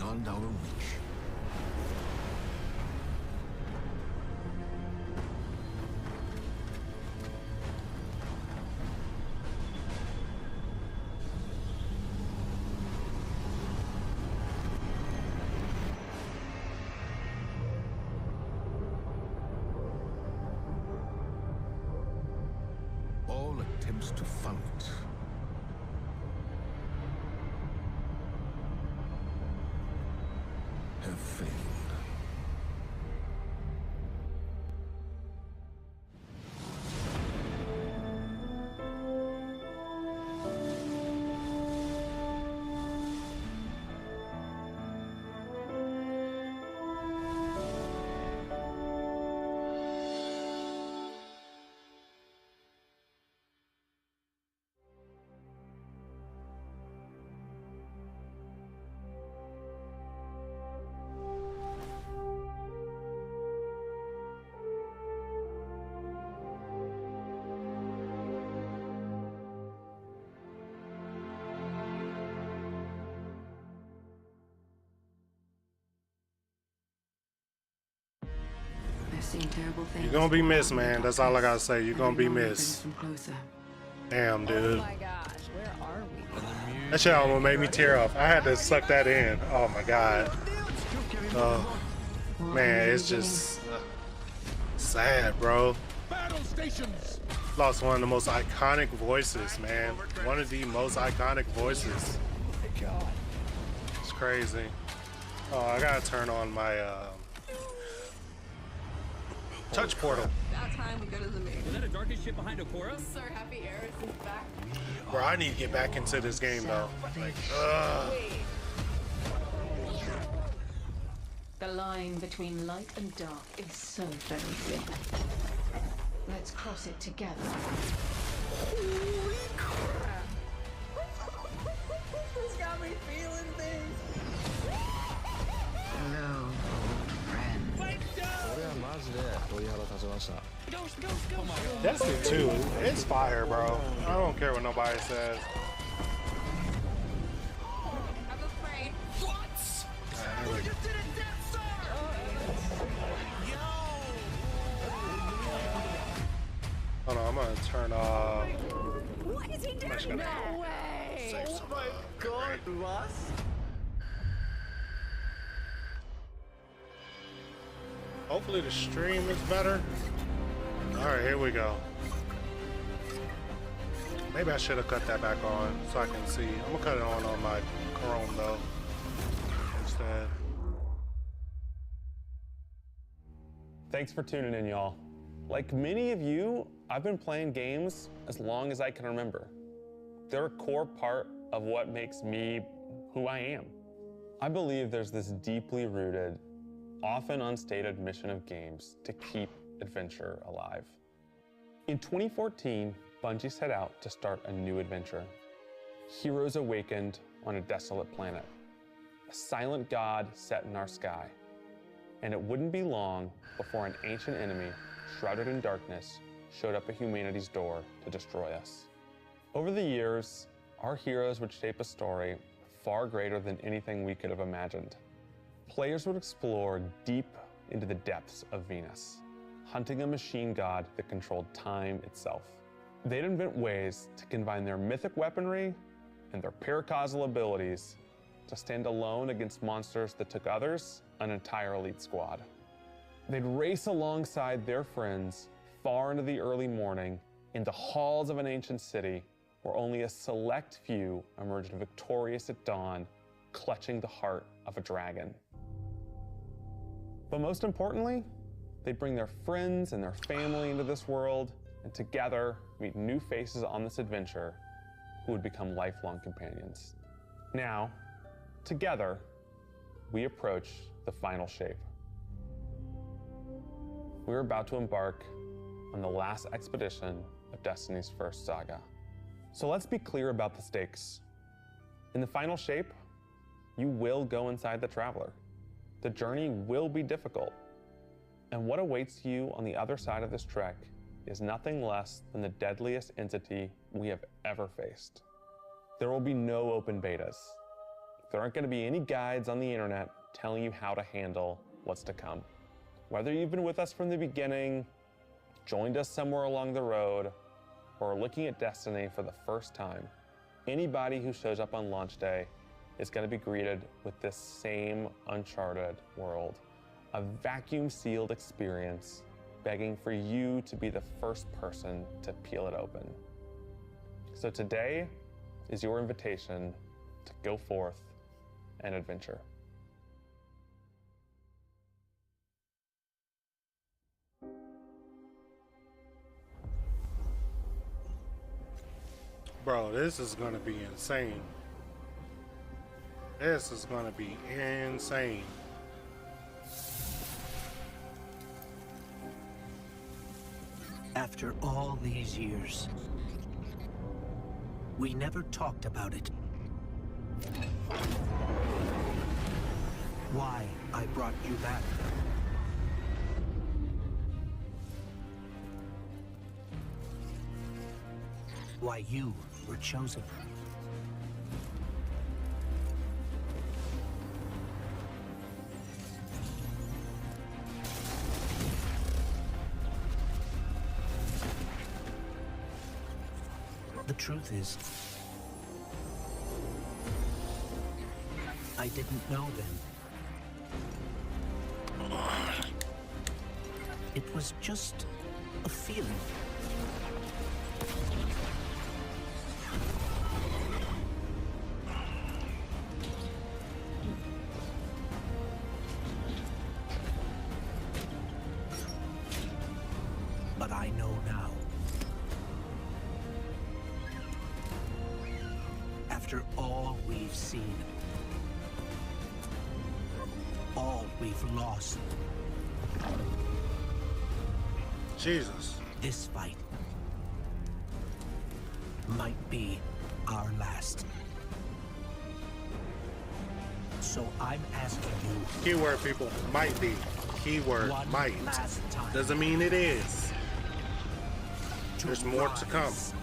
beyond our reach. All attempts to funnel it have failed. I've seen terrible things. You're gonna be missed, man. That's all I gotta say. You're gonna be missed. Damn, dude. Oh my gosh, where are we? That shit almost made me tear up. I had to suck that in. Oh my god. Oh, man, it's just sad, bro. Battle stations! Lost one of the most iconic voices, man. One of the most iconic voices. My God. It's crazy. Oh, I gotta turn on my touch portal. About time we go to the moon. Is that a darkest ship behind Okora? So happy Eris is back. Bro, I need to get back into this game though. Like, ugh. The line between light and dark is so very thin. Let's cross it together. Holy crap! This got me feeling things. Hello, old friend. Destiny 2, it's fire, bro. I don't care what nobody says. I'm afraid. What? You did it, Death Star! Hold on, I'm gonna turn off. What is he doing? No way! Save some, my God, was? Hopefully the stream is better. Alright, here we go. Maybe I should have cut that back on so I can see. I'm gonna cut it on my Chrome though. Instead. Thanks for tuning in, y'all. Like many of you, I've been playing games as long as I can remember. They're a core part of what makes me who I am. I believe there's this deeply rooted, often unstated mission of games to keep adventure alive. In 2014, Bungie set out to start a new adventure. Heroes awakened on a desolate planet. A silent god set in our sky. And it wouldn't be long before an ancient enemy, shrouded in darkness, showed up at humanity's door to destroy us. Over the years, our heroes would shape a story far greater than anything we could have imagined. Players would explore deep into the depths of Venus, hunting a machine god that controlled time itself. They'd invent ways to combine their mythic weaponry and their paracausal abilities to stand alone against monsters that took others an entire elite squad. They'd race alongside their friends far into the early morning in the halls of an ancient city where only a select few emerged victorious at dawn, clutching the heart of a dragon. But most importantly, they'd bring their friends and their family into this world and together meet new faces on this adventure who would become lifelong companions. Now, together, we approach the final shape. We're about to embark on the last expedition of Destiny's first saga. So let's be clear about the stakes. In the final shape, you will go inside the Traveler. The journey will be difficult. And what awaits you on the other side of this trek is nothing less than the deadliest entity we have ever faced. There will be no open betas. There aren't going to be any guides on the internet telling you how to handle what's to come. Whether you've been with us from the beginning, joined us somewhere along the road, or are looking at Destiny for the first time, anybody who shows up on launch day is going to be greeted with this same uncharted world, a vacuum-sealed experience begging for you to be the first person to peel it open. So today is your invitation to go forth and adventure. Bro, this is gonna be insane. This is gonna be insane. After all these years, we never talked about it. Why I brought you back. Why you were chosen. The truth is, I didn't know then. It was just a feeling. But I know now. After all we've seen, all we've lost, Jesus. this fight might be our last. So I'm asking you, Keyword, people. Might be. Keyword, one might. last time. Doesn't mean it is. There's more to come. rise.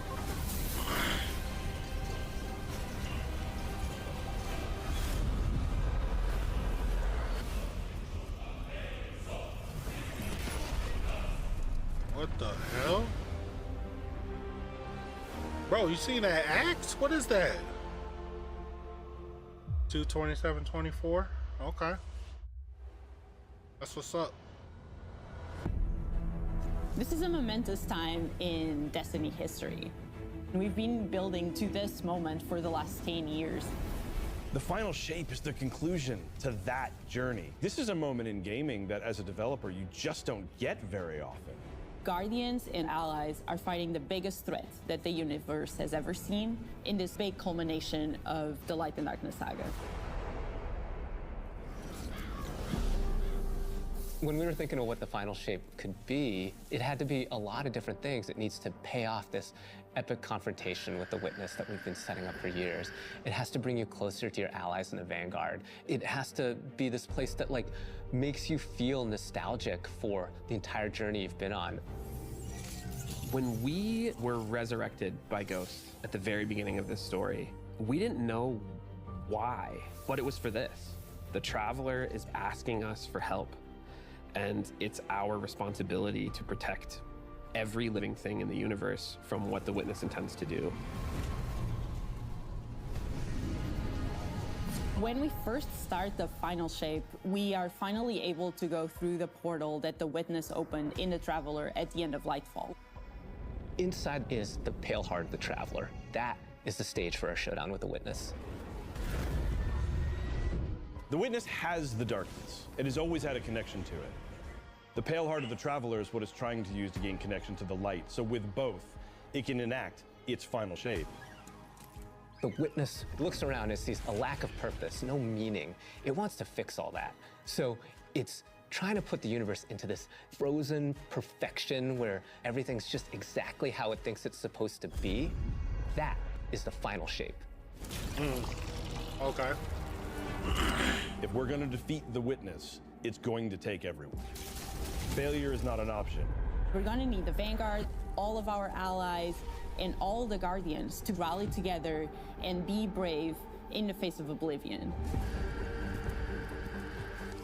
What the hell? Bro, you see that axe? What is that? 227.24? Okay. That's what's up. This is a momentous time in Destiny history. We've been building to this moment for the last 10 years. The final shape is the conclusion to that journey. This is a moment in gaming that as a developer, you just don't get very often. Guardians and allies are fighting the biggest threat that the universe has ever seen in this big culmination of the Light and Darkness saga. When we were thinking of what the final shape could be, it had to be a lot of different things. It needs to pay off this epic confrontation with the Witness that we've been setting up for years. It has to bring you closer to your allies in the Vanguard. It has to be this place that like makes you feel nostalgic for the entire journey you've been on. When we were resurrected by Ghost at the very beginning of this story, we didn't know why, but it was for this. The Traveler is asking us for help, and it's our responsibility to protect every living thing in the universe from what the Witness intends to do. When we first start the final shape, we are finally able to go through the portal that the Witness opened in the Traveler at the end of Lightfall. Inside is the Pale Heart of the Traveler. That is the stage for our showdown with the Witness. The Witness has the darkness. It has always had a connection to it. The Pale Heart of the Traveler is what it's trying to use to gain connection to the light. So with both, it can enact its final shape. The Witness looks around and sees a lack of purpose, no meaning. It wants to fix all that. So it's trying to put the universe into this frozen perfection where everything's just exactly how it thinks it's supposed to be. That is the final shape. Okay. If we're going to defeat the Witness, it's going to take everyone. Failure is not an option. We're gonna need the Vanguard, all of our allies, and all the Guardians to rally together and be brave in the face of Oblivion.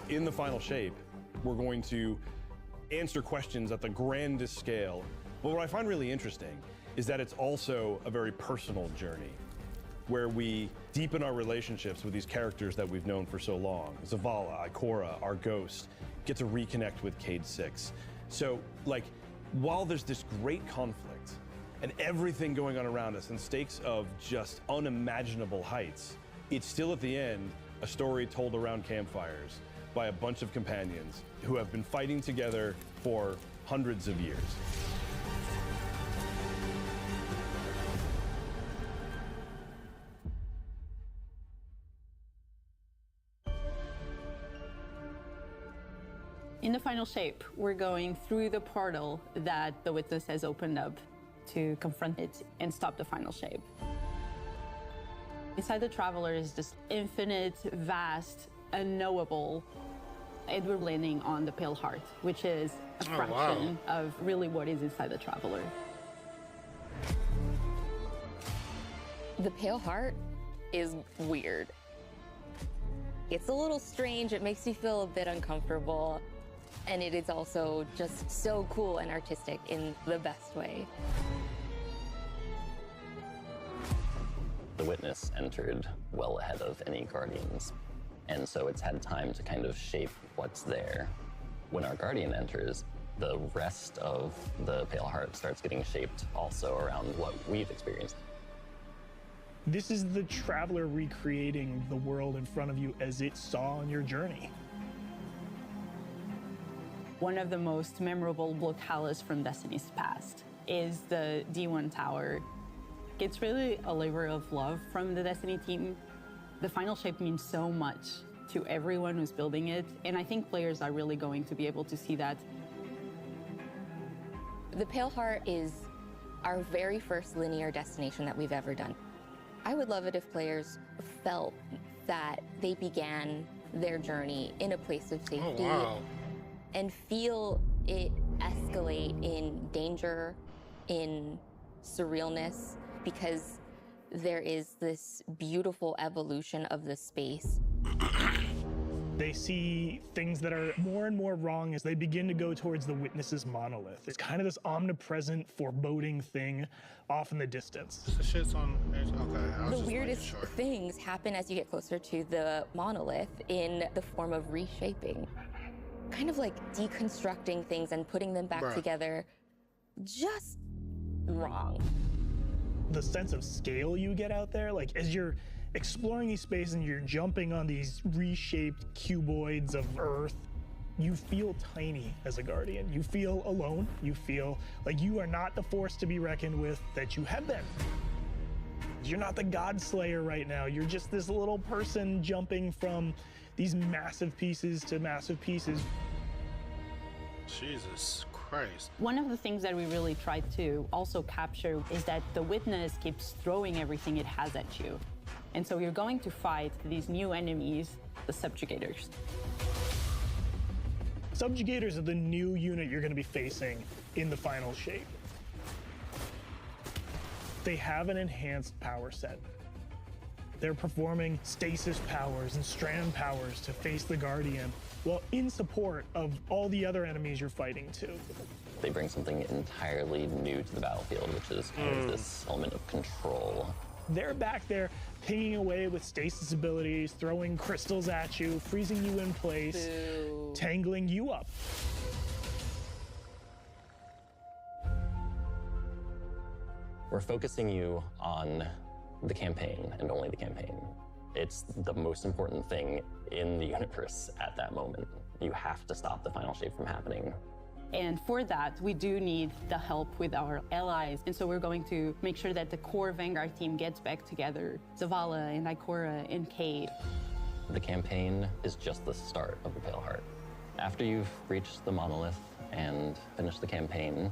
In the final shape, we're going to answer questions at the grandest scale. But what I find really interesting is that it's also a very personal journey where we deepen our relationships with these characters that we've known for so long. Zavala, Ikora, our ghost, get to reconnect with Cayde 6. So, like, while there's this great conflict and everything going on around us and stakes of just unimaginable heights, it's still at the end a story told around campfires by a bunch of companions who have been fighting together for hundreds of years. In the final shape, we're going through the portal that the Witness has opened up to confront it and stop the final shape. Inside the Traveler is this infinite, vast, unknowable, and we're landing on the Pale Heart, which is a fraction of really what is inside the Traveler. The Pale Heart is weird. It's a little strange, it makes you feel a bit uncomfortable. And it is also just so cool and artistic in the best way. The Witness entered well ahead of any Guardians, and so it's had time to kind of shape what's there. When our Guardian enters, the rest of the Pale Heart starts getting shaped also around what we've experienced. This is the Traveler recreating the world in front of you as it saw on your journey. One of the most memorable locales from Destiny's past is the D1 Tower. It's really a labor of love from the Destiny team. The final shape means so much to everyone who's building it, and I think players are really going to be able to see that. The Pale Heart is our very first linear destination that we've ever done. I would love it if players felt that they began their journey in a place of safety. Oh, wow. And feel it escalate in danger, in surrealness, because there is this beautiful evolution of the space. They see things that are more and more wrong as they begin to go towards the Witness's monolith. It's kind of this omnipresent, foreboding thing off in the distance. The shit's on. Okay. The weirdest things happen as you get closer to the monolith in the form of reshaping. Kind of like deconstructing things and putting them back together just wrong. The sense of scale you get out there, like as you're exploring these spaces and you're jumping on these reshaped cuboids of Earth, you feel tiny as a Guardian. You feel alone. You feel like you are not the force to be reckoned with that you have been. You're not the God Slayer right now. You're just this little person jumping from these massive pieces to massive pieces. Jesus Christ. One of the things that we really tried to also capture is that the Witness keeps throwing everything it has at you. And so you're going to fight these new enemies, the Subjugators. Subjugators are the new unit you're going to be facing in the final shape. They have an enhanced power set. They're performing stasis powers and strand powers to face the Guardian, while in support of all the other enemies you're fighting too. They bring something entirely new to the battlefield, which is kind of this element of control. They're back there pinging away with stasis abilities, throwing crystals at you, freezing you in place, tangling you up. We're focusing you on the campaign and only the campaign. It's the most important thing in the universe at that moment. You have to stop the final shape from happening. And for that, we do need the help with our allies. And so we're going to make sure that the core Vanguard team gets back together. Zavala and Ikora and Cayde. The campaign is just the start of the Pale Heart. After you've reached the monolith and finished the campaign,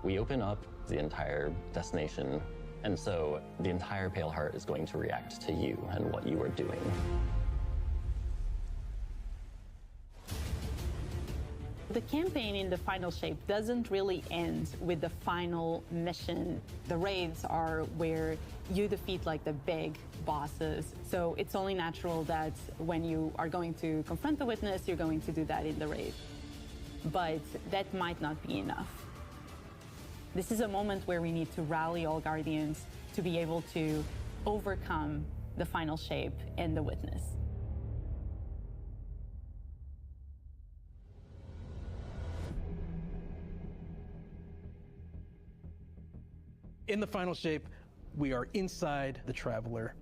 we open up the entire destination. And so the entire Pale Heart is going to react to you and what you are doing. The campaign in the final shape doesn't really end with the final mission. The raids are where you defeat like the big bosses. So it's only natural that when you are going to confront the witness, you're going to do that in the raid. But that might not be enough. This is a moment where we need to rally all Guardians to be able to overcome the final shape and the witness. In the final shape, we are inside the Traveler,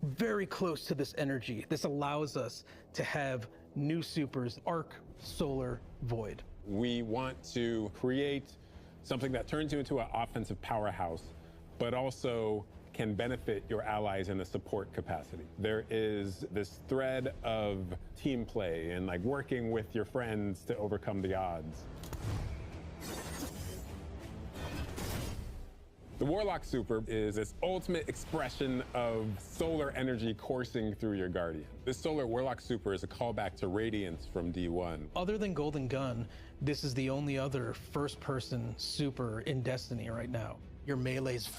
very close to this energy. This allows us to have new supers, Arc, Solar, Void. We want to create something that turns you into an offensive powerhouse, but also can benefit your allies in a support capacity. There is this thread of team play and like working with your friends to overcome the odds. The Warlock Super is this ultimate expression of solar energy coursing through your Guardian. This Solar Warlock Super is a callback to Radiance from D1. Other than Golden Gun, this is the only other first-person super in Destiny right now. Your melee's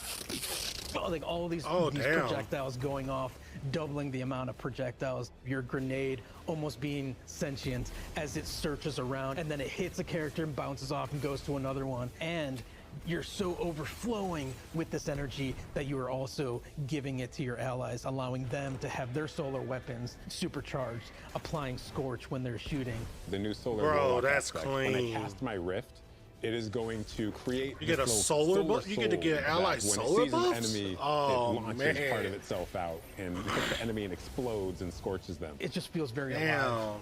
like all these projectiles going off, doubling the amount of projectiles. Your grenade almost being sentient as it searches around, and then it hits a character and bounces off and goes to another one. And you're so overflowing with this energy that you are also giving it to your allies, allowing them to have their solar weapons supercharged, applying Scorch when they're shooting. The new Solar Bro, Warlock that's aspect, clean. When I cast my Rift, it is going to create. You get a solar buff? You get to get allied solar When it sees an buffs? enemy, Oh, it launches man. part of itself out and hits the enemy and explodes and scorches them. It just feels very Damn. alive.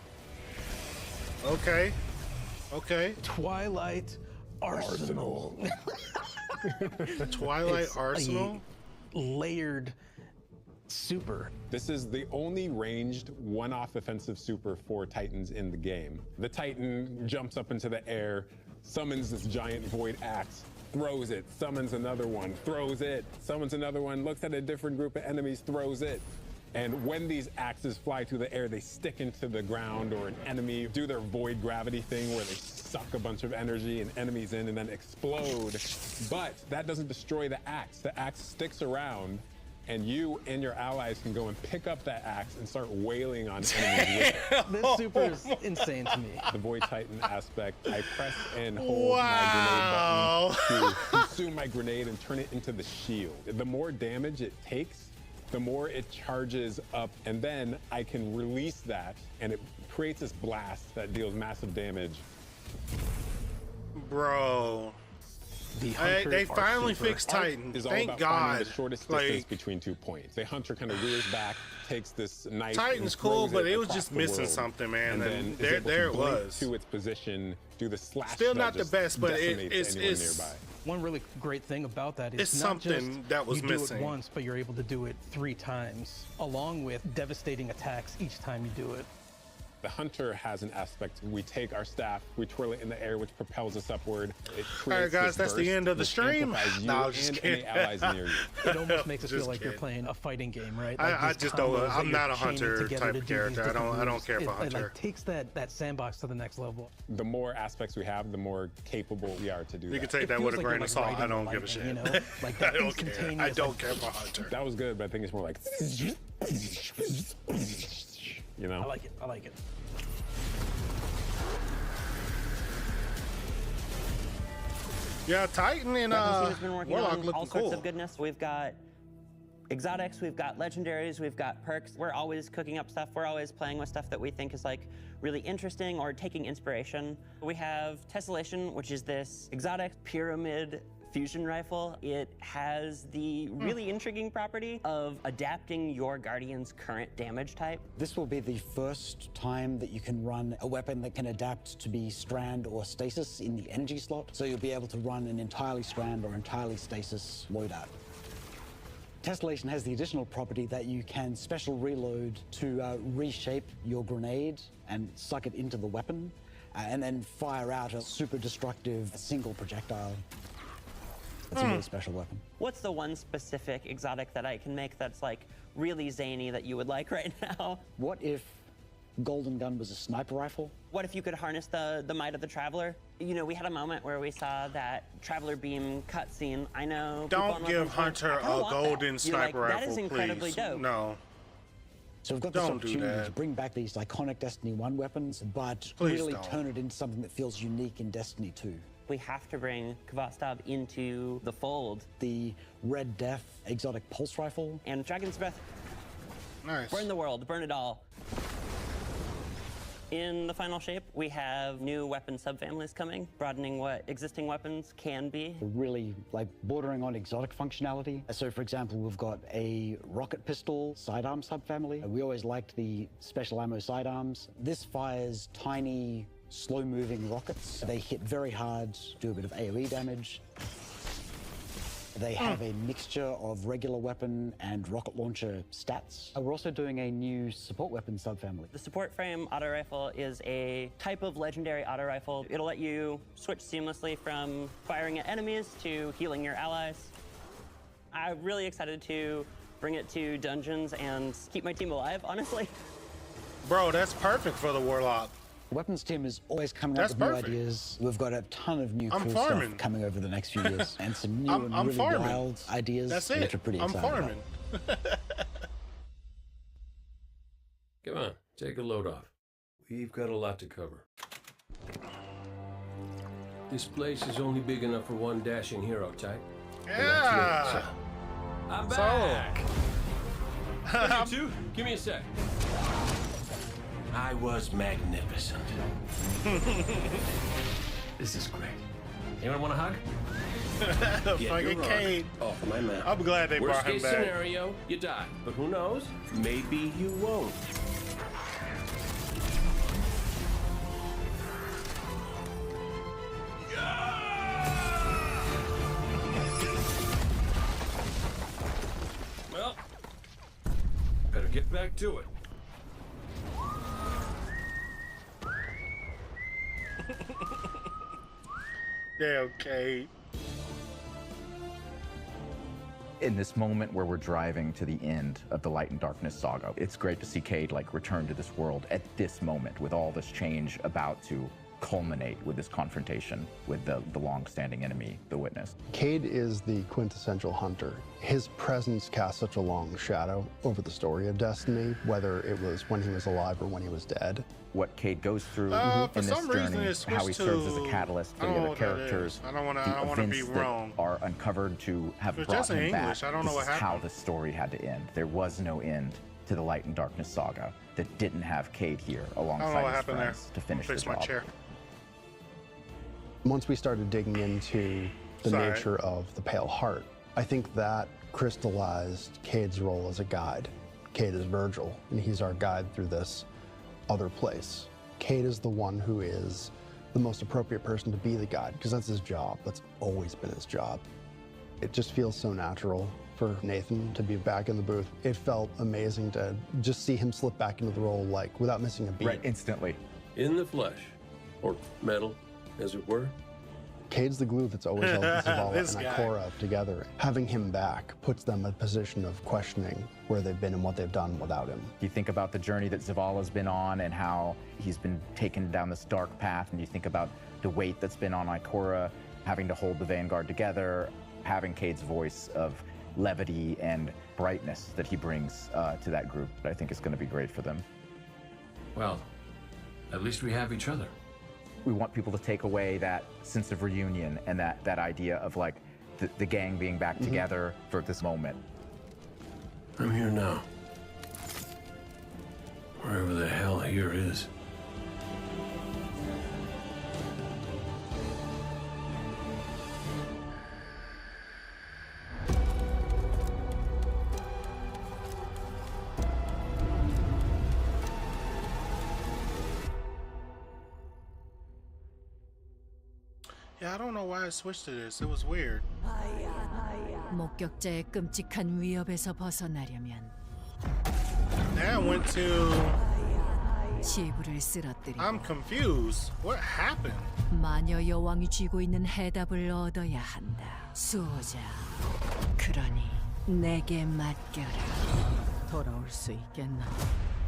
Okay. Okay. Twilight Arsenal. Twilight It's Arsenal? a layered super. This is the only ranged one-off offensive super for Titans in the game. The Titan jumps up into the air, summons this giant void axe, throws it, summons another one, throws it, summons another one, looks at a different group of enemies, throws it. And when these axes fly through the air, they stick into the ground or an enemy, do their void gravity thing where they suck a bunch of energy and enemies in and then explode. But that doesn't destroy the axe. The axe sticks around and you and your allies can go and pick up that axe and start wailing on enemies with it. This super is insane to me. The Void Titan aspect, I press and hold my grenade button to consume my grenade and turn it into the shield. The more damage it takes, the more it charges up, and then I can release that, and it creates this blast that deals massive damage. Bro. They finally fixed Titan. Is all Thank about God. finding the shortest distance between 2 points. The Hunter kind of rears back, takes this knife. Titan's and cool, throws but it was across just the missing world, something, man. And then And is able there to it blink was. to its position, do the slash. Still that not the just best, but decimates anyone it's nearby. One really great thing about that is It's not something just that was you missing. do it once, but you're able to do it 3 times, along with devastating attacks each time you do it. The Hunter has an aspect. We take our staff, we twirl it in the air, which propels us upward. It creates All right, guys, this that's the burst end of the which stream. amplifies you No, I was just and kidding. any allies near you. It almost makes it feel Just like you're kidding. playing a fighting game, right? I these just don't. combos that I'm you're not a chaining Hunter together type to of do these character. I different don't moves. care for It Hunter. like takes that sandbox to the next level. The more aspects we have, the more capable we are to do You that. can take It that feels with a like grain you're, of like, salt. I riding don't the give a shit. lightning, you know? Like that I don't care. I instantaneous, don't like- care for Hunter. That was good, but I think it's more like, you know? I like it. I like it. Yeah, Titan and Weapons team has been working Warlock on looking all sorts cool. of goodness. We've got exotics, we've got legendaries, we've got perks. We're always cooking up stuff. We're always playing with stuff that we think is like really interesting or taking inspiration. We have Tessellation, which is this exotic pyramid fusion rifle. It has the really intriguing property of adapting your Guardian's current damage type. This will be the first time that you can run a weapon that can adapt to be strand or stasis in the energy slot. So you'll be able to run an entirely strand or entirely stasis loadout. Tessellation has the additional property that you can special reload to reshape your grenade and suck it into the weapon, and then fire out a super destructive single projectile. It's a really special weapon. What's the one specific exotic that I can make that's like really zany that you would like right now? What if Golden Gun was a sniper rifle. What if you could harness the might of the Traveler? You know, we had a moment where we saw that Traveler beam cutscene. I know. Don't give Hunter a golden sniper rifle, that is incredibly please. dope. No. So we've got this opportunity to bring back these iconic Destiny 1 weapons, but really turn it into something that feels unique in Destiny 2. We have to bring Khvostov into the fold. The Red Death exotic pulse rifle. And Dragon's Breath. Nice. Burn the world, burn it all. In the final shape, we have new weapon subfamilies coming, broadening what existing weapons can be. Really, like, bordering on exotic functionality. So, for example, we've got a rocket pistol sidearm subfamily. We always liked the special ammo sidearms. This fires tiny, slow-moving rockets. They hit very hard, do a bit of AoE damage. They have a mixture of regular weapon and rocket launcher stats. We're also doing a new support weapon subfamily. The support frame auto rifle is a type of legendary auto rifle. It'll let you switch seamlessly from firing at enemies to healing your allies. I'm really excited to bring it to dungeons and keep my team alive, honestly. Bro, that's perfect for the Warlock. The weapons team is always coming up with new ideas. We've got a ton of new cool stuff coming over the next few years, and some new and really wild ideas, which are pretty exciting. Come on, take a load off. We've got a lot to cover. This place is only big enough for one dashing hero type. Yeah. I'm back. You two, give me a sec. I was magnificent. This is great. Anyone want a hug? Fucking Cade. Off my map. I'm glad they brought him Worst back. case scenario, you die. But who knows? Maybe you won't. Well, better get back to it. Damn, Cade. In this moment where we're driving to the end of the Light and Darkness saga, it's great to see Cade like return to this world at this moment with all this change about to culminate with this confrontation with the long-standing enemy, the Witness. Cade is the quintessential hunter. His presence casts such a long shadow over the story of Destiny, whether it was when he was alive or when he was dead. What Cade goes through For in this some reason journey, it how he switched serves as to- a catalyst for I the don't know other what that characters, is. I don't wanna be events wrong. that are uncovered to have It's brought just in him English. back. I don't know This what is how happened. the story had to end. There was no end to the Light and Darkness saga that didn't have Cade here I don't know what alongside his happened there. friends to finish the Fix my job. chair. Once we started digging into the Sorry. nature of the Pale Heart, I think that crystallized Cade's role as a guide. Cade is Virgil, and he's our guide through this other place. Cade is the one who is the most appropriate person to be the guide, because that's his job. That's always been his job. It just feels so natural for Nathan to be back in the booth. It felt amazing to just see him slip back into the role, like, without missing a beat. Right, instantly. In the flesh, or metal, as it were. Cade's the glue that's always held Zavala This and guy. Ikora together. Having him back puts them in a position of questioning where they've been and what they've done without him. You think about the journey that Zavala's been on and how he's been taken down this dark path, and you think about the weight that's been on Ikora, having to hold the Vanguard together, having Cade's voice of levity and brightness that he brings to that group, I think is going to be great for them. Well, at least we have each other. We want people to take away that sense of reunion and that idea of like the gang being back together for this moment. I'm here now. Wherever the hell here is. Yeah, I don't know why I switched to this. It was weird. 목격자의 끔찍한 위협에서 벗어나려면 Now I went to... 지구를 쓰러뜨리고 I'm confused. What happened? 마녀 여왕이 쥐고 있는 해답을 얻어야 한다. 수호자. 그러니 내게 맡겨라. 돌아올 수 있겠나?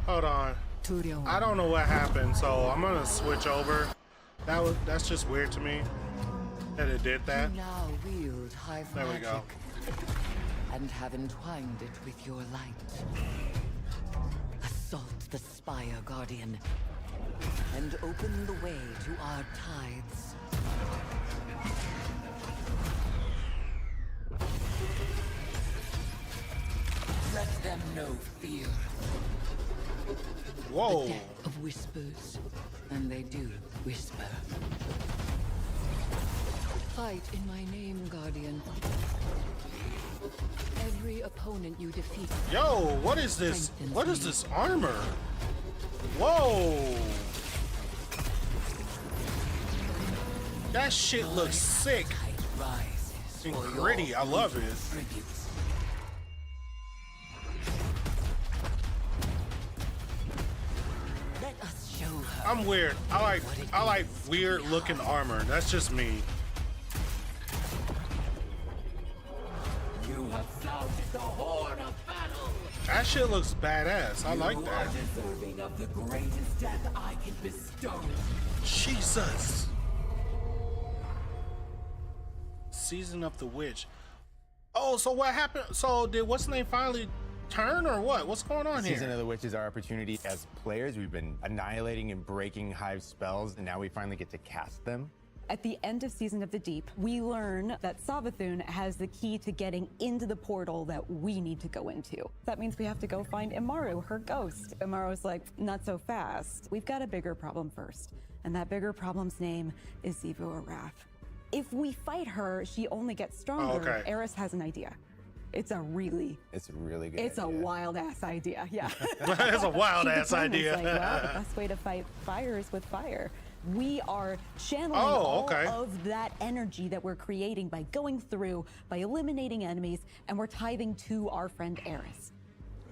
Hold on. 두려워. I don't know what happened, so I'm gonna switch over. That's just weird to me that it did that. You now wield hive There we magic go. and have entwined it with your light. Assault the Spire Guardian and open the way to our tides. Let them know fear. Whoa. The death of whispers, and they do whisper. Fight in my name, Guardian. Every opponent you defeat. Yo, what is this? What is this armor? Whoa. That shit looks sick and gritty. I love it. Let us show her. I'm weird. I like weird looking armor. That's just me. You have found the horn of battle. That shit looks badass. I like You that. are deserving of the greatest death I can bestow. Jesus. Season of the Witch. Oh, so what happened? So did what's name finally turn or what? What's going on here? Season of the Witch is our opportunity as players. We've been annihilating and breaking Hive spells, and now we finally get to cast them. At the end of Season of the Deep, we learn that Savathun has the key to getting into the portal that we need to go into. That means we have to go find Imaru, her ghost. Imaru's like, not so fast. We've got a bigger problem first, and that bigger problem's name is Xivu Arath. If we fight her, she only gets stronger. Oh, okay. Eris has an idea. It's a really good It's a wild-ass idea, yeah. It's a wild-ass She determines, idea. Like, well, the best way to fight fire is with fire. We are channeling Oh, all okay. of that energy that we're creating by going through, by eliminating enemies, and we're tithing to our friend Eris.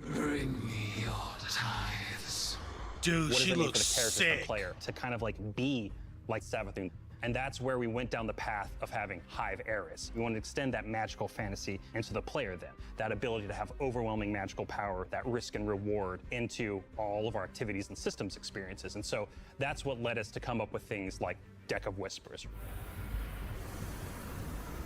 Bring me your tithes. Dude, What she does it mean looks for the character, sick. the player, to kind of like be like Savathun? And that's where we went down the path of having Hive Eris. We want to extend that magical fantasy into the player then. That ability to have overwhelming magical power, that risk and reward into all of our activities and systems experiences. And so that's what led us to come up with things like Deck of Whispers.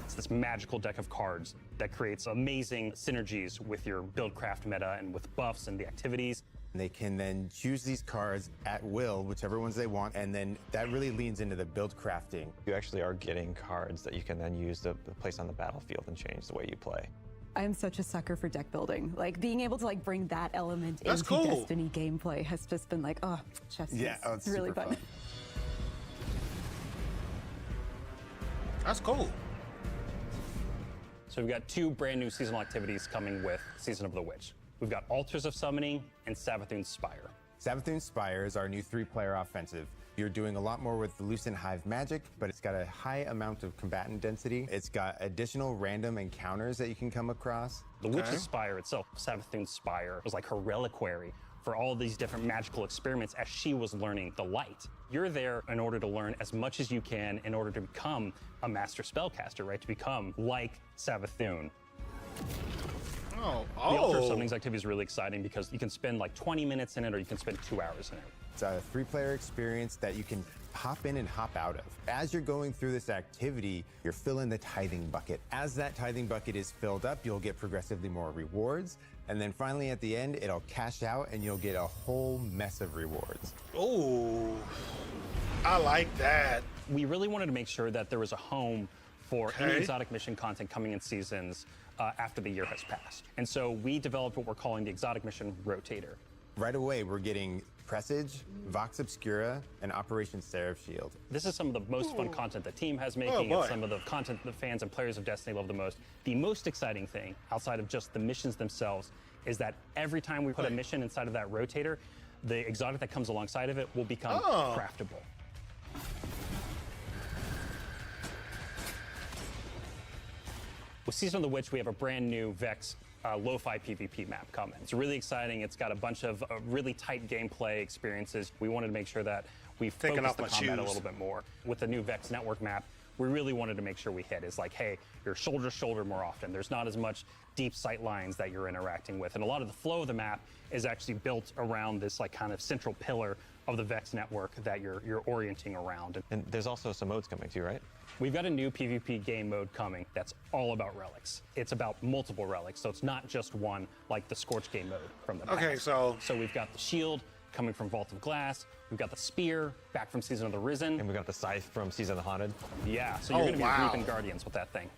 It's this magical deck of cards that creates amazing synergies with your build-craft meta and with buffs and the activities. They can then choose these cards at will, whichever ones they want, and then that really leans into the build crafting. You actually are getting cards that you can then use to place on the battlefield and change the way you play. I'm such a sucker for deck building. Like, being able to like bring that element That's into cool. Destiny gameplay has just been like, oh, chess Yeah, is oh, it's really super fun. That's cool. So we've got two brand new seasonal activities coming with Season of the Witch. We've got Altars of Summoning and Savathun's Spire. Savathun's Spire is our new 3-player offensive. You're doing a lot more with the Lucent Hive magic, but it's got a high amount of combatant density. It's got additional random encounters that you can come across. The Witch's Spire itself, Savathun's Spire, was like her reliquary for all these different magical experiments as she was learning the light. You're there in order to learn as much as you can in order to become a master spellcaster, right? To become like Savathun. Oh, The Altar of Summoning's activity is really exciting because you can spend like 20 minutes in it or you can spend 2 hours in it. It's a 3-player experience that you can hop in and hop out of. As you're going through this activity, you're filling the tithing bucket. As that tithing bucket is filled up, you'll get progressively more rewards. And then finally at the end, it'll cash out and you'll get a whole mess of rewards. Oh, I like that. We really wanted to make sure that there was a home for any exotic mission content coming in seasons after the year has passed. And so we developed what we're calling the Exotic Mission Rotator. Right away, we're getting Presage, Vox Obscura, and Operation Seraph Shield. This is some of the most fun content the team has making. boy. It's some of the content the fans and players of Destiny love the most. The most exciting thing, outside of just the missions themselves, is that every time we put a mission inside of that rotator, the exotic that comes alongside of it will become craftable. With Season of the Witch, we have a brand new Vex lo-fi PvP map coming. It's really exciting. It's got a bunch of really tight gameplay experiences. We wanted to make sure that we Taking focused off the my combat a shoes. little bit more. With the new Vex network map, we really wanted to make sure we hit is like, hey, you're shoulder to shoulder more often. There's not as much deep sight lines that you're interacting with. And a lot of the flow of the map is actually built around this like kind of central pillar of the Vex network that you're orienting around. And there's also some modes coming too, right? We've got a new PvP game mode coming that's all about relics. It's about multiple relics, so it's not just one like the Scorch game mode from the past. Okay, so we've got the shield coming from Vault of Glass. We've got the spear back from Season of the Risen. And we got the scythe from Season of the Haunted. Yeah, so you're going to be reaping Guardians with that thing.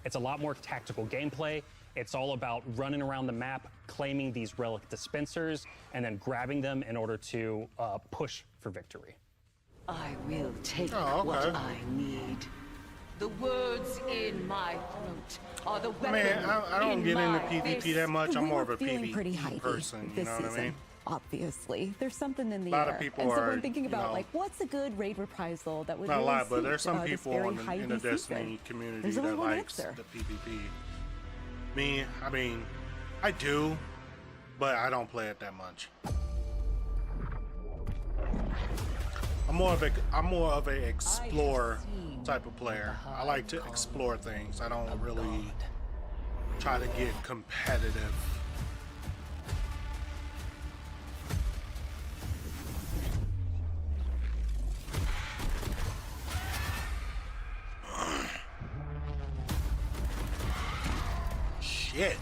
It's a lot more tactical gameplay. It's all about running around the map, claiming these relic dispensers, and then grabbing them in order to push for victory. I will take what I need. The words in my throat are the weapon. Man, I don't get into PvP that much. I'm more of a feeling pretty PvE hypey person. You this know what I season. mean? Obviously, there's something in the A lot air. of people and so are, we're thinking you about know, like what's a good raid reprisal that would Not a really lot, but there's suit, some this people very in the hypey Destiny season. community There's that only one likes answer. the PvP. Me, I mean, I do, but I don't play it that much. I'm more of a explore type of player. I like to explore things. I don't really try to get competitive. Shit.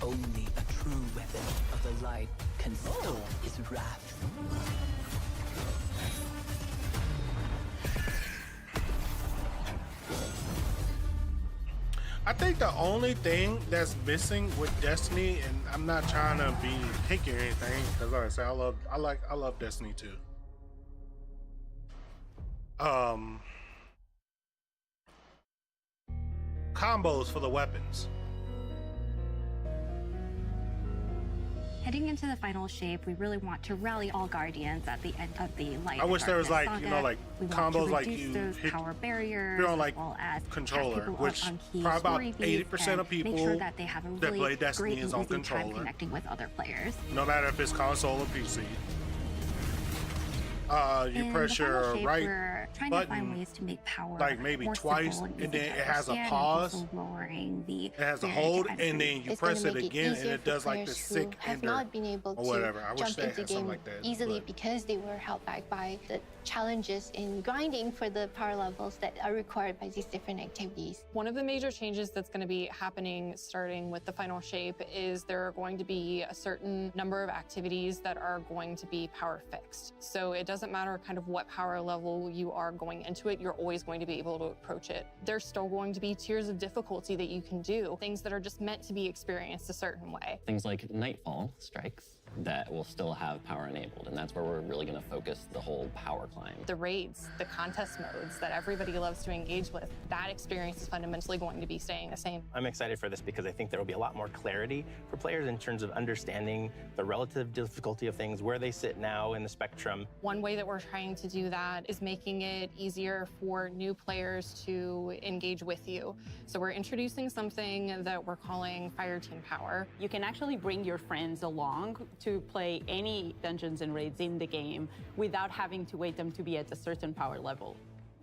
Only a true weapon of the light can stop his wrath. I think the only thing that's missing with Destiny, and I'm not trying to be picky or anything, because like I say, I love Destiny 2. Combos for the weapons. Heading into the final shape, we really want to rally all Guardians at the end of the Light. I wish there was like, Saga. you know, like we combos want to like reduce you those hit, power barriers, you're on like as well as controller, catch people which up on key probably about story 80% beats of and people make sure that they have a that really play Destiny great is and on easy time controller. connecting with other players. No matter if it's console or PC. You In press the final your shape, right we're trying to find button, ways to make power like maybe more twice, simple and then easy to it has a understand, pause. and also lowering the It has a barrier to hold, entry. and then you It's press gonna it make again, and easier it for does like the players who sick have ender not been able or to whatever. I wish jump they into had something game like that. easily but- because they were held back by the challenges in grinding for the power levels that are required by these different activities. One of the major changes that's going to be happening starting with the final shape is there are going to be a certain number of activities that are going to be power fixed. So it doesn't matter kind of what power level you are going into it, you're always going to be able to approach it. There's still going to be tiers of difficulty that you can do, things that are just meant to be experienced a certain way. Things like Nightfall strikes that will still have power enabled, and that's where we're really going to focus the whole power climb. The raids, the contest modes that everybody loves to engage with, that experience is fundamentally going to be staying the same. I'm excited for this because I think there will be a lot more clarity for players in terms of understanding the relative difficulty of things, where they sit now in the spectrum. One way that we're trying to do that is making it easier for new players to engage with you. So we're introducing something that we're calling Fire Team Power. You can actually bring your friends along to play any dungeons and raids in the game without having to wait them to be at a certain power level.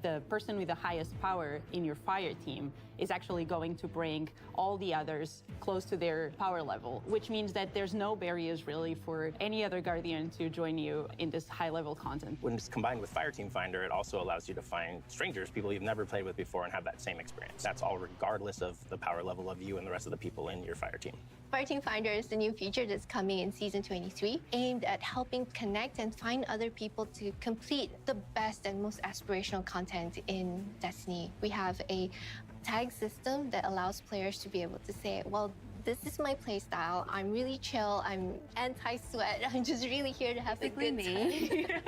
The person with the highest power in your fire team is actually going to bring all the others close to their power level, which means that there's no barriers really for any other Guardian to join you in this high-level content. When it's combined with Fireteam Finder, it also allows you to find strangers, people you've never played with before, and have that same experience. That's all regardless of the power level of you and the rest of the people in your fire team. Fireteam Finder is the new feature that's coming in Season 23, aimed at helping connect and find other people to complete the best and most aspirational content in Destiny. We have a tag system that allows players to be able to say, well, this is my playstyle. I'm really chill. I'm anti-sweat. I'm just really here to have Basically a good time.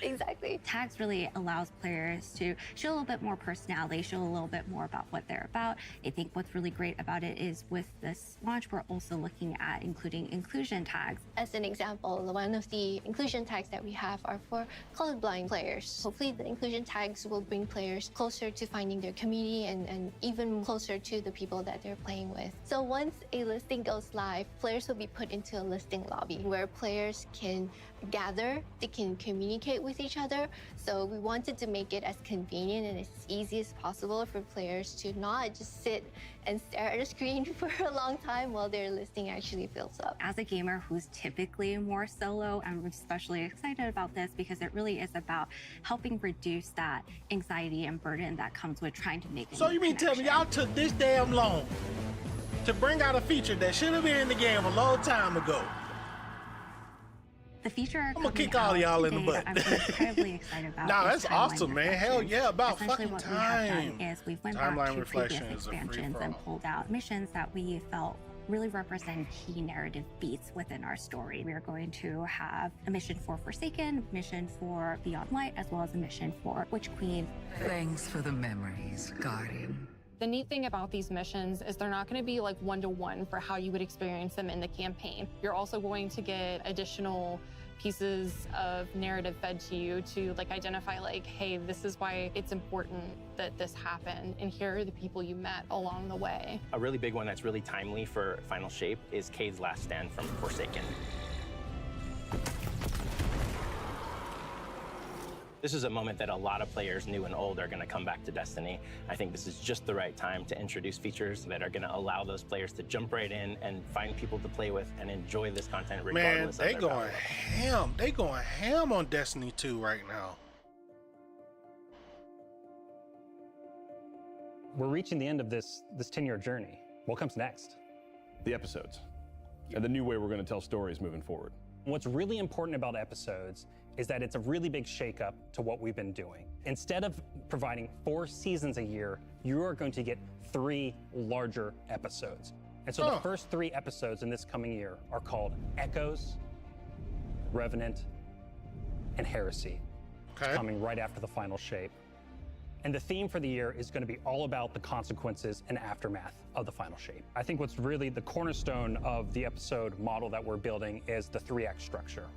Exactly. Tags really allows players to show a little bit more personality, show a little bit more about what they're about. I think what's really great about it is with this launch, we're also looking at including inclusion tags. As an example, one of the inclusion tags that we have are for colorblind players. Hopefully the inclusion tags will bring players closer to finding their community and even closer to the people that they're playing with. So once a listing goes live, players will be put into a listing lobby where players can gather, they can communicate with each other. So we wanted to make it as convenient and as easy as possible for players to not just sit and stare at a screen for a long time while their listing actually fills up. As a gamer who's typically more solo, I'm especially excited about this because it really is about helping reduce that anxiety and burden that comes with trying to make. So you mean tell me y'all took this damn long to bring out a feature that should have been in the game a long time ago? The feature I'm gonna kick all y'all in the butt. I'm incredibly excited about. Nah, is that's Timeline awesome, man. Hell yeah, about Essentially fucking what time. we have done is we've went Timeline back to Reflection previous is a expansions free-for-all. and pulled out missions that we felt really represent key narrative beats within our story. We are going to have a mission for Forsaken, a mission for Beyond Light, as well as a mission for Witch Queen. Thanks for the memories, Guardian. The neat thing about these missions is they're not going to be like one-to-one for how you would experience them in the campaign. You're also going to get additional pieces of narrative fed to you to like identify like, hey, this is why it's important that this happened, and here are the people you met along the way. A really big one that's really timely for Final Shape is Cayde's last stand from Forsaken. This is a moment that a lot of players, new and old, are going to come back to Destiny. I think this is just the right time to introduce features that are going to allow those players to jump right in and find people to play with and enjoy this content Man, regardless they of their going power. ham. They going ham on Destiny 2 right now. We're reaching the end of this 10-year journey. What comes next? The episodes, and the new way we're going to tell stories moving forward. What's really important about episodes is that it's a really big shakeup to what we've been doing. Instead of providing 4 seasons a year, you are going to get 3 larger episodes. And so the first 3 episodes in this coming year are called Echoes, Revenant, and Heresy. It's coming right after the Final Shape. And the theme for the year is going to be all about the consequences and aftermath of the Final Shape. I think what's really the cornerstone of the episode model that we're building is the 3-act structure.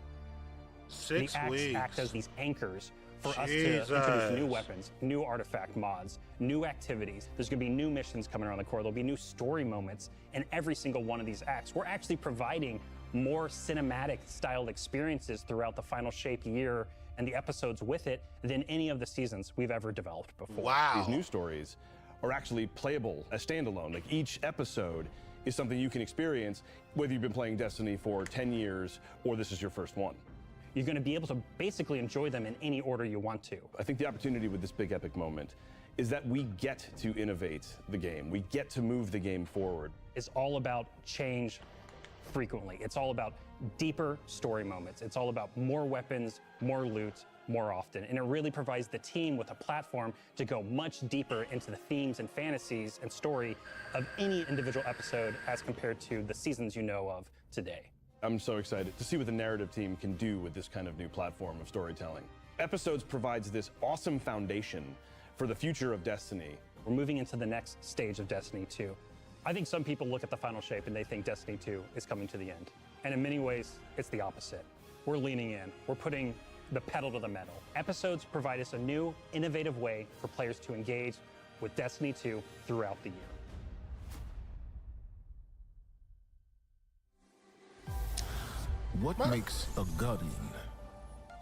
6 the acts weeks. act as these anchors for us to Jesus. introduce new weapons, new artifact mods, new activities. There's going to be new missions coming around the core. There'll be new story moments in every single one of these acts. We're actually providing more cinematic styled experiences throughout the Final Shape year and the episodes with it than any of the seasons we've ever developed before. These new stories are actually playable as standalone. Like each episode is something you can experience, whether you've been playing Destiny for 10 years or this is your first one. You're going to be able to basically enjoy them in any order you want to. I think the opportunity with this big epic moment is that we get to innovate the game. We get to move the game forward. It's all about change frequently. It's all about deeper story moments. It's all about more weapons, more loot, more often. And it really provides the team with a platform to go much deeper into the themes and fantasies and story of any individual episode as compared to the seasons you know of today. I'm so excited to see what the narrative team can do with this kind of new platform of storytelling. Episodes provides this awesome foundation for the future of Destiny. We're moving into the next stage of Destiny 2. I think some people look at the Final Shape and they think Destiny 2 is coming to the end. And in many ways, it's the opposite. We're leaning in. We're putting the pedal to the metal. Episodes provide us a new, innovative way for players to engage with Destiny 2 throughout the year. What makes a guardian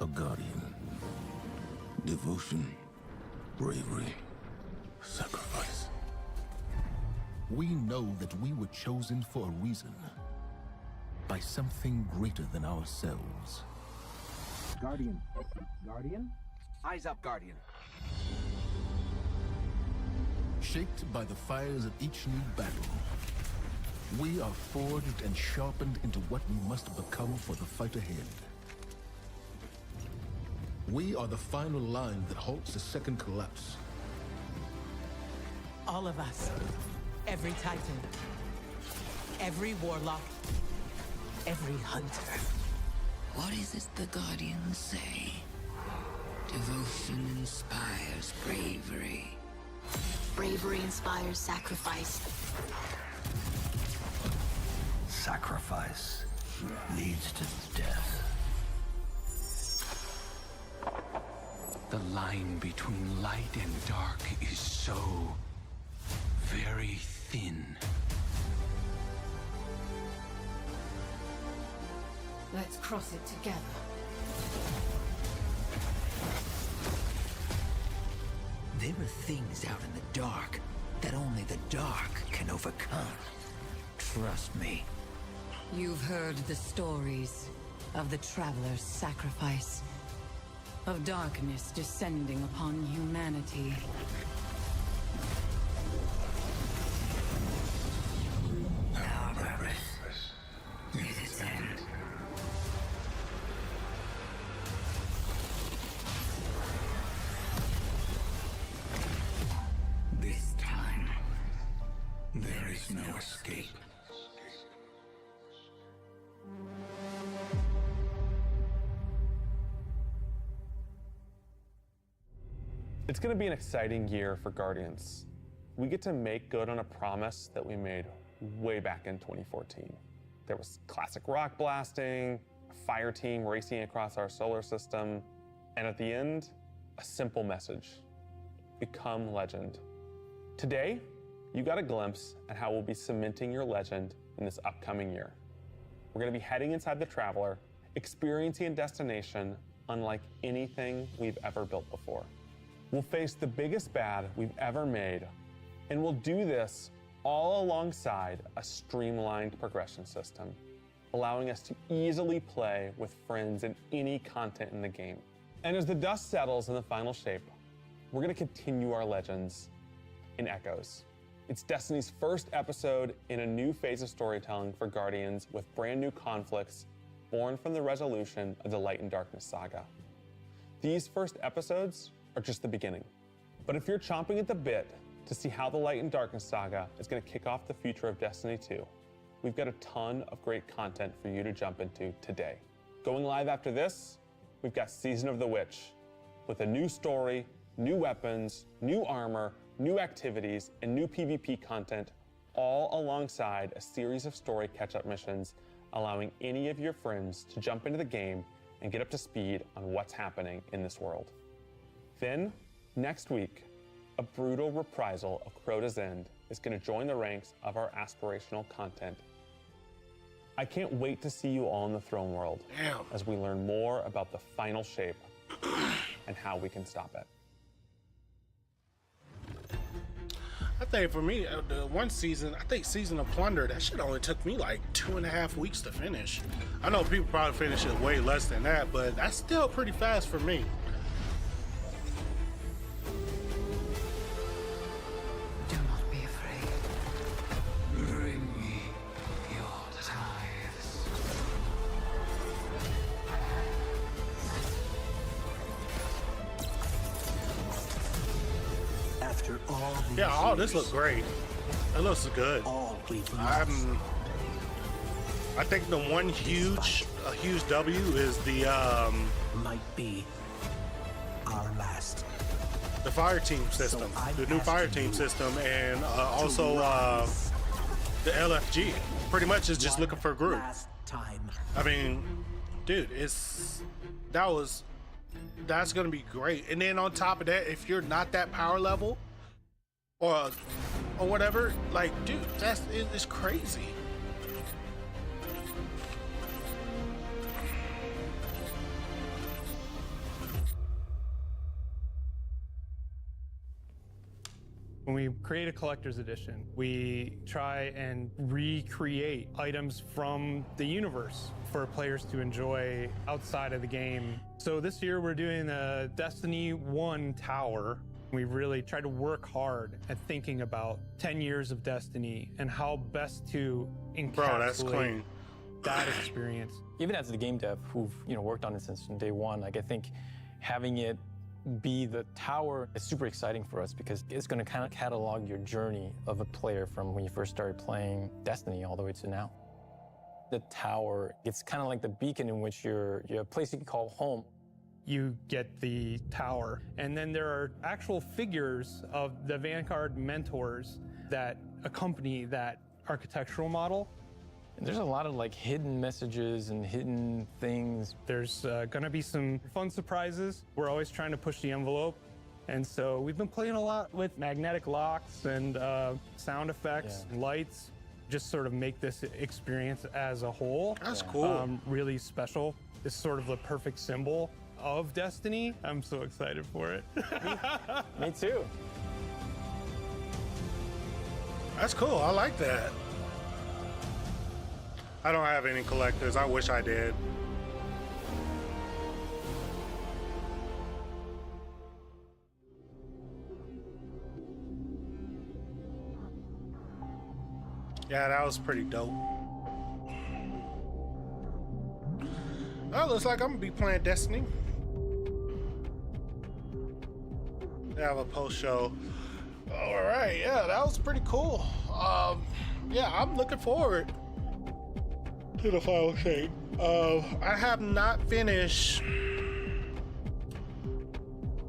a guardian? Devotion, bravery, sacrifice. We know that we were chosen for a reason, by something greater than ourselves. Guardian. Guardian? Eyes up, Guardian. Shaped by the fires of each new battle, we are forged and sharpened into what we must become for the fight ahead. We are the final line that halts the second collapse. All of us. Every Titan. Every Warlock. Every Hunter. What is it the Guardians say? Devotion inspires bravery. Bravery inspires sacrifice. Sacrifice leads to death. The line between light and dark is so very thin. Let's cross it together. There are things out in the dark that only the dark can overcome. Trust me. You've heard the stories of the Traveler's sacrifice, of darkness descending upon humanity. Our purpose is its end. This time, there is no escape. It's going to be an exciting year for Guardians. We get to make good on a promise that we made way back in 2014. There was classic rock blasting, a fire team racing across our solar system, and at the end, a simple message: become legend. Today, you got a glimpse at how we'll be cementing your legend in this upcoming year. We're going to be heading inside the Traveler, experiencing a destination unlike anything we've ever built before. We'll face the biggest bad we've ever made, and we'll do this all alongside a streamlined progression system, allowing us to easily play with friends in any content in the game. And as the dust settles in the final shape, we're going to continue our legends in Echoes. It's Destiny's first episode in a new phase of storytelling for Guardians, with brand new conflicts born from the resolution of the Light and Darkness saga. These first episodes are just the beginning. But if you're chomping at the bit to see how the Light and Darkness saga is going to kick off the future of Destiny 2, we've got a ton of great content for you to jump into today. Going live after this, we've got Season of the Witch, with a new story, new weapons, new armor, new activities, and new PvP content, all alongside a series of story catch-up missions, allowing any of your friends to jump into the game and get up to speed on what's happening in this world. Then, next week, a brutal reprisal of Crota's End is going to join the ranks of our aspirational content. I can't wait to see you all in the Throne World as we learn more about the final shape and how we can stop it. I think for me, the one season, I think Season of Plunder, that shit only took me like 2.5 weeks to finish. I know people probably finish it way less than that, but that's still pretty fast for me. Do not be afraid. Bring me your tithes. After all these Yeah, oh, this years, looks great. It looks good. I think the one huge W is the might be our last. The fire team system, the new fire team system, and also the LFG. Pretty much is just looking for a group. I mean, dude, that's gonna be great. And then on top of that, if you're not that power level or whatever, like, dude, it's crazy. When we create a collector's edition, we try and recreate items from the universe for players to enjoy outside of the game. So this year we're doing a Destiny 1 tower. We really tried to work hard at thinking about 10 years of Destiny and how best to encapsulate that experience. Even as the game dev who've worked on it since day one, like, I think having it be the tower is super exciting for us because it's going to kind of catalog your journey of a player from when you first started playing Destiny all the way to now. The tower, it's kind of like the beacon in which you're a place you can call home. You get the tower, and then there are actual figures of the Vanguard mentors that accompany that architectural model. And there's a lot of hidden messages and hidden things. There's gonna be some fun surprises. We're always trying to push the envelope. And so we've been playing a lot with magnetic locks and sound effects, and lights. just sort of make this experience as a whole. That's cool. Really special. It's sort of the perfect symbol of Destiny. I'm so excited for it. Me too. That's cool. I like that. I don't have any collectors. I wish I did. Yeah, that was pretty dope. Oh, looks like I'm gonna be playing Destiny. They have a post show. All right, yeah, that was pretty cool. Yeah, I'm looking forward to the final shape. I have not finished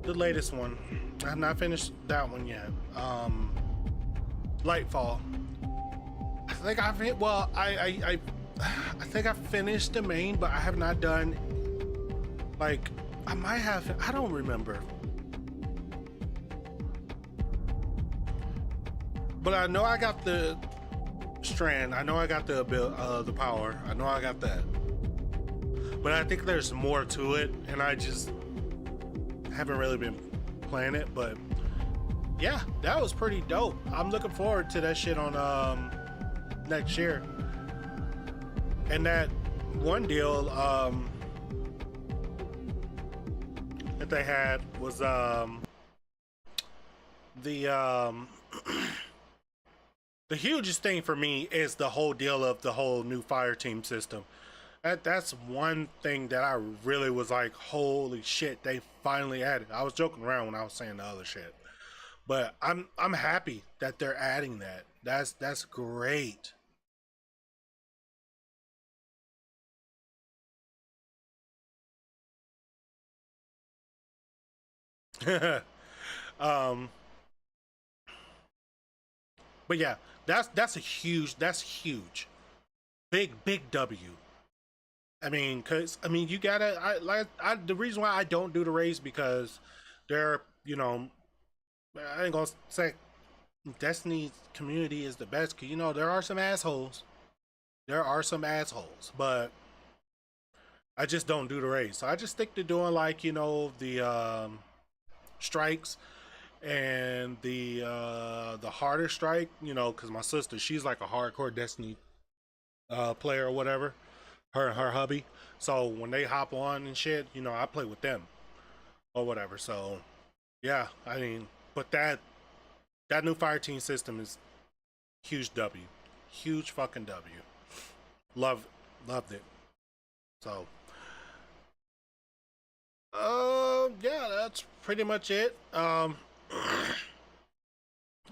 the latest one. I have not finished that one yet. Lightfall. I think I've hit. Well, I think I finished the main, but I have not done. Like, I might have. I don't remember. But I know I got the strand. I know I got the power. I know I got that. But I think there's more to it, and I just haven't really been playing it. But yeah, that was pretty dope. I'm looking forward to that shit on next year. And that one deal that they had was the hugest thing for me is the whole deal of the whole new fire team system. That's one thing that I really was like, holy shit, they finally added. I was joking around when I was saying the other shit, but I'm happy that they're adding that. That's great. But yeah, that's huge. Big W. I mean, you gotta. The reason why I don't do the raids because they're, I ain't gonna say Destiny's community is the best. Cause there are some assholes. But I just don't do the raids. So I just stick to doing like the strikes and the harder strike, because my sister, she's like a hardcore Destiny player or whatever, her and her hubby. So when they hop on and shit, I play with them or whatever. So yeah, I mean, but that new fire team system is huge W, huge fucking W. Loved it. So yeah, that's pretty much it. I'm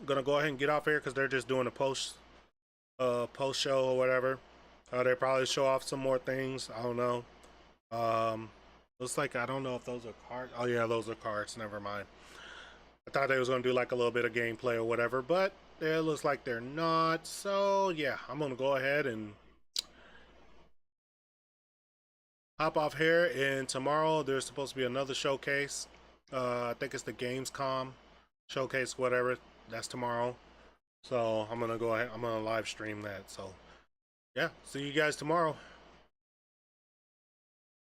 gonna go ahead and get off here because they're just doing a post show or whatever. They probably show off some more things. I don't know. Looks like, I don't know if those are cards. Oh yeah, those are cards. Never mind. I thought they was gonna do like a little bit of gameplay or whatever, but it looks like they're not. So yeah, I'm gonna go ahead and hop off here. And tomorrow there's supposed to be another showcase. I think it's the Gamescom showcase, whatever. That's tomorrow. So I'm gonna go ahead. I'm gonna live stream that. So yeah, see you guys tomorrow.